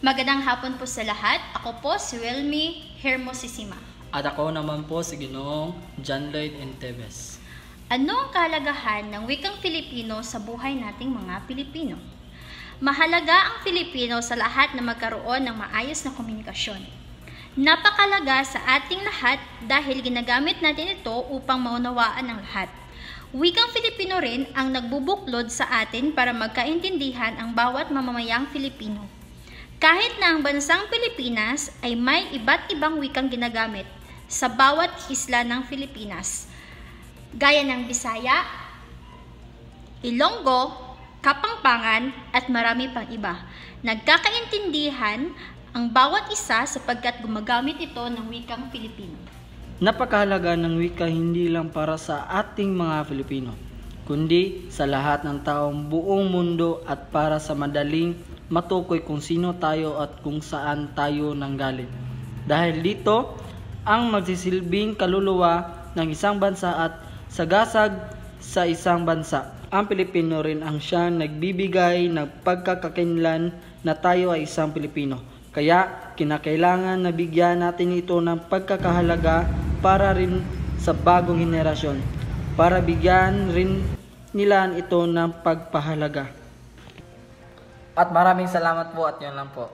Magandang hapon po sa lahat. Ako po si Wilmy Hermosissima. At ako naman po si Ginoong John Lloyd Entebes. Ano ang kahalagahan ng wikang Filipino sa buhay nating mga Pilipino? Mahalaga ang Filipino sa lahat na magkaroon ng maayos na komunikasyon. Napakalaga sa ating lahat dahil ginagamit natin ito upang maunawaan ng lahat. Wikang Filipino rin ang nagbubuklod sa atin para magkaintindihan ang bawat mamamayang Filipino. Kahit na ang bansang Pilipinas ay may iba't ibang wikang ginagamit sa bawat isla ng Pilipinas, gaya ng Bisaya, Ilonggo, Kapampangan at marami pang iba. Nagkakaintindihan ang bawat isa sapagkat gumagamit ito ng wikang Filipino. Napakahalaga ng wika hindi lang para sa ating mga Filipino, kundi sa lahat ng taong buong mundo at para sa madaling matukoy kung sino tayo at kung saan tayo nanggaling. Dahil dito, ang magsisilbing kaluluwa ng isang bansa at sagasag sa isang bansa. Ang Pilipino rin ang siyang nagbibigay ng pagkakakilanlan na tayo ay isang Pilipino. Kaya kinakailangan na bigyan natin ito ng pagkakahalaga para rin sa bagong henerasyon, para bigyan rin nila ito ng pagpahalaga. At maraming salamat po at yun lang po.